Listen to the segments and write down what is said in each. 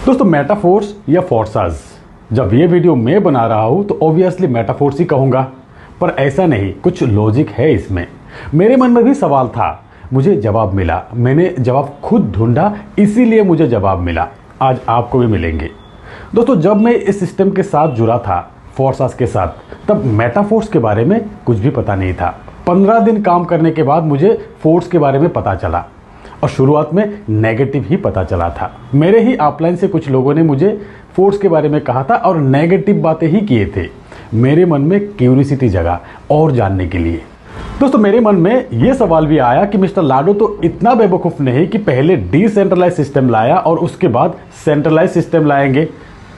दोस्तों मेटाफोर्स या फोर्सास, जब ये वीडियो मैं बना रहा हूँ तो ऑब्वियसली मेटाफोर्स ही कहूँगा, पर ऐसा नहीं, कुछ लॉजिक है इसमें। मेरे मन में भी सवाल था, मुझे जवाब मिला, मैंने जवाब खुद ढूंढा, इसीलिए मुझे जवाब मिला। आज आपको भी मिलेंगे। दोस्तों जब मैं इस सिस्टम के साथ जुड़ा था, फोर्सास के साथ, तब मेटाफोर्स के बारे में कुछ भी पता नहीं था। 15 दिन काम करने के बाद मुझे फोर्स के बारे में पता चला और शुरुआत में नेगेटिव ही पता चला था। मेरे ही अपलाइन से कुछ लोगों ने मुझे फोर्स के बारे में कहा था और नेगेटिव बातें ही किए थे। मेरे मन में क्यूरियोसिटी जगा और जानने के लिए। दोस्तों मेरे मन में यह सवाल भी आया कि मिस्टर लाडो तो इतना बेवकूफ़ नहीं कि पहले डिसेंट्रलाइज सिस्टम लाया और उसके बाद सेंट्रलाइज सिस्टम लाएंगे।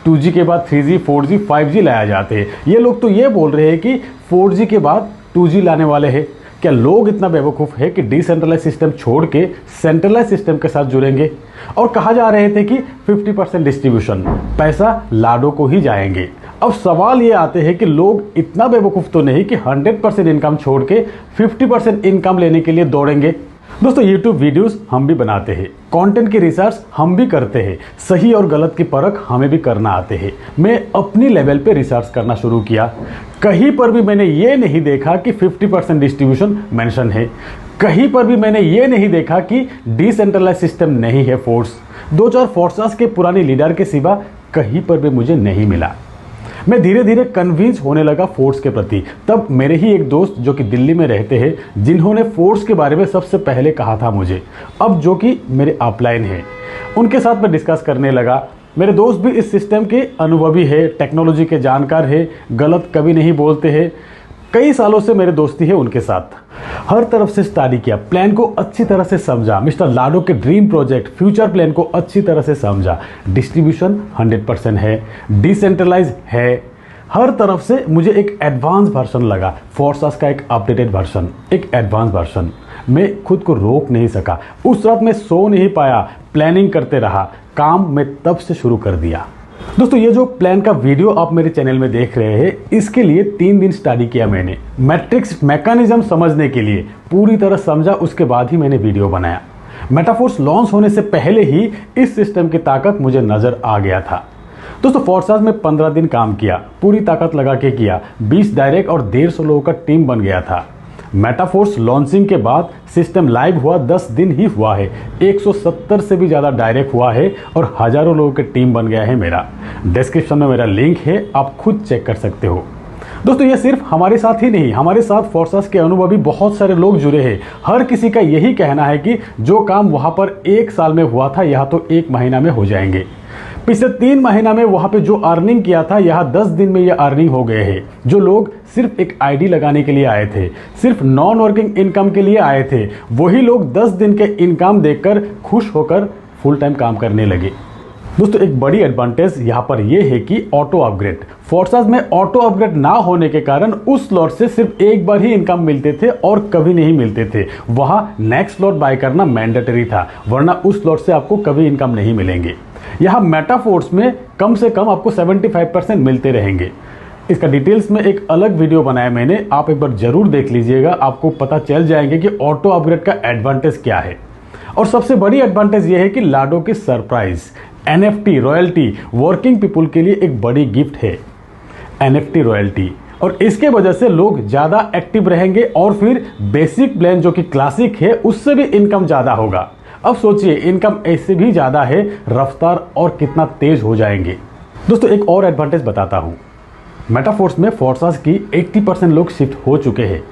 2G के बाद 3G, 4G, 5G लाया जाते हैं। ये लोग तो ये बोल रहे हैं कि 4G के बाद 2G लाने वाले हैं। क्या लोग इतना बेवकूफ़ है कि डिसेंट्रलाइज सिस्टम छोड़ के सेंट्रलाइज सिस्टम के साथ जुड़ेंगे? और कहा जा रहे थे कि 50% डिस्ट्रीब्यूशन, पैसा लाडो को ही जाएंगे। अब सवाल ये आते हैं कि लोग इतना बेवकूफ़ तो नहीं कि 100% इनकम छोड़ के 50% इनकम लेने के लिए दौड़ेंगे। दोस्तों YouTube वीडियोस हम भी बनाते हैं, कंटेंट की रिसर्च हम भी करते हैं, सही और गलत की परख हमें भी करना आते हैं। मैं अपनी लेवल पे रिसर्च करना शुरू किया। कहीं पर भी मैंने ये नहीं देखा कि 50% डिस्ट्रीब्यूशन मेंशन है। कहीं पर भी मैंने ये नहीं देखा कि डिसेंट्रलाइज सिस्टम नहीं है फोर्स। 2-4 फोर्सेस के पुराने लीडर के सिवा कहीं पर भी मुझे नहीं मिला। मैं धीरे धीरे कन्विंस होने लगा फोर्स के प्रति। तब मेरे ही एक दोस्त जो कि दिल्ली में रहते हैं, जिन्होंने फोर्स के बारे में सबसे पहले कहा था मुझे, अब जो कि मेरे अपलाइन हैं, उनके साथ मैं डिस्कस करने लगा। मेरे दोस्त भी इस सिस्टम के अनुभवी है, टेक्नोलॉजी के जानकार है, गलत कभी नहीं बोलते हैं। कई सालों से मेरे दोस्ती है उनके साथ। हर तरफ से स्टडी किया, प्लान को अच्छी तरह से समझा, मिस्टर लाडो के ड्रीम प्रोजेक्ट, फ्यूचर प्लान को अच्छी तरह से समझा। डिस्ट्रीब्यूशन 100% है, डिसेंट्रलाइज है। हर तरफ से मुझे एक एडवांस वर्जन लगा, फोर्सास का एक अपडेटेड वर्जन, एक एडवांस वर्जन। मैं खुद को रोक नहीं सका। उस रात मैं सो नहीं पाया, प्लानिंग करते रहा। काम मैं तब से शुरू कर दिया। दोस्तों ये जो प्लान का वीडियो आप मेरे चैनल में देख रहे हैं, इसके लिए 3 दिन स्टडी किया मैंने। मैट्रिक्स मैकेनिज्म समझने के लिए पूरी तरह समझा, उसके बाद ही मैंने वीडियो बनाया। मेटाफोर्स लॉन्च होने से पहले ही इस सिस्टम की ताकत मुझे नजर आ गया था। दोस्तों फोर्सास में 15 दिन काम किया, पूरी ताकत लगा के किया। 20 डायरेक्ट और 150 लोगों का टीम बन गया था। मेटाफोर्स लॉन्चिंग के बाद सिस्टम लाइव हुआ 10 दिन ही हुआ है। 170 से भी ज़्यादा डायरेक्ट हुआ है और हजारों लोगों की टीम बन गया है मेरा। डिस्क्रिप्शन में मेरा लिंक है, आप खुद चेक कर सकते हो। दोस्तों ये सिर्फ हमारे साथ ही नहीं, हमारे साथ फोर्सास के अनुभवी बहुत सारे लोग जुड़े हैं। हर किसी का यही कहना है कि जो काम वहाँ पर 1 साल में हुआ था, यहाँ तो 1 महीना में हो जाएंगे। पिछले 3 महीना में वहां पे जो अर्निंग किया था, यहाँ 10 दिन में ये अर्निंग हो गए हैं। जो लोग सिर्फ एक आईडी लगाने के लिए आए थे, सिर्फ नॉन वर्किंग इनकम के लिए आए थे, वही लोग 10 दिन के इनकम देखकर खुश होकर फुल टाइम काम करने लगे। दोस्तों एक बड़ी एडवांटेज यहाँ पर यह है कि ऑटो अपग्रेड। फोर्सास में ऑटो अपग्रेड ना होने के कारण उस स्लॉट से सिर्फ एक बार ही इनकम मिलते थे और कभी नहीं मिलते थे। वहां नेक्स्ट स्लॉट बाय करना मैंडेटरी था, वरना उस स्लॉट से आपको कभी इनकम नहीं मिलेंगे। यहाँ मेटाफोर्स में कम से कम आपको 75% मिलते रहेंगे। इसका डिटेल्स में एक अलग वीडियो बनाया मैंने, आप एक बार जरूर देख लीजिएगा। आपको पता चल जाएंगे कि ऑटो अपग्रेड का एडवांटेज क्या है। और सबसे बड़ी एडवांटेज यह है कि लाडो की surprise NFT royalty working people के लिए एक बड़ी गिफ्ट है। NFT रॉयल्टी, और इसके वजह से लोग ज़्यादा एक्टिव रहेंगे और फिर बेसिक प्लान जो कि क्लासिक है, उससे भी इनकम ज़्यादा होगा। अब सोचिए, इनकम ऐसे भी ज़्यादा है, रफ्तार और कितना तेज हो जाएंगे। दोस्तों एक और एडवांटेज बताता हूँ। मेटाफोर्स में फोर्सास की 80% लोग शिफ्ट हो चुके हैं।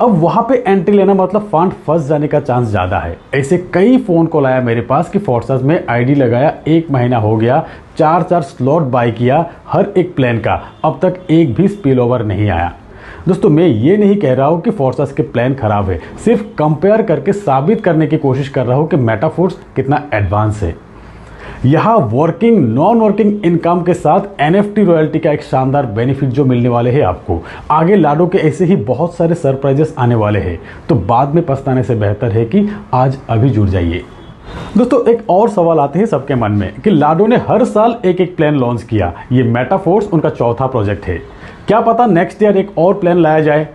अब वहाँ पे एंट्री लेना मतलब फंड फंस जाने का चांस ज़्यादा है। ऐसे कई फ़ोन कॉल आया मेरे पास कि फोर्सास में आईडी लगाया, 1 महीना हो गया, 4 स्लॉट बाय किया हर एक प्लान का, अब तक एक भी स्पिल ओवर नहीं आया। दोस्तों मैं ये नहीं कह रहा हूँ कि फोर्सास के प्लान खराब है, सिर्फ कंपेयर करके साबित करने की कोशिश कर रहा हूँ कि मेटाफोर्स कितना एडवांस है। यहाँ वर्किंग नॉन वर्किंग इनकम के साथ NFT रॉयल्टी का एक शानदार बेनिफिट जो मिलने वाले हैं आपको। आगे लाडो के ऐसे ही बहुत सारे सरप्राइजेस आने वाले हैं, तो बाद में पछताने से बेहतर है कि आज अभी जुड़ जाइए। दोस्तों एक और सवाल आते हैं सबके मन में कि लाडो ने हर साल एक प्लान लॉन्च किया, ये मेटाफोर्स उनका चौथा प्रोजेक्ट है, क्या पता नेक्स्ट ईयर एक और प्लान लाया जाए।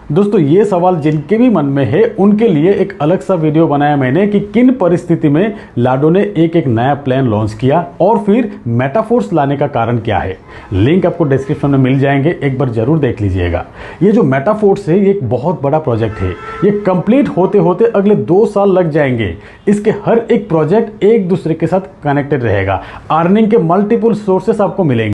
दोस्तों ये सवाल जिनके भी मन में है उनके लिए एक अलग सा वीडियो बनाया मैंने कि किन परिस्थिति में लाडो ने एक नया प्लान लॉन्च किया और फिर मेटाफोर्स लाने का कारण क्या है। लिंक आपको डिस्क्रिप्शन में मिल जाएंगे, एक बार जरूर देख लीजिएगा। ये जो मेटाफोर्स है ये एक बहुत बड़ा प्रोजेक्ट है, ये कंप्लीट होते होते अगले 2 साल लग जाएंगे। इसके हर एक प्रोजेक्ट एक दूसरे के साथ कनेक्टेड रहेगा, अर्निंग के मल्टीपल सोर्सेस आपको मिलेंगे।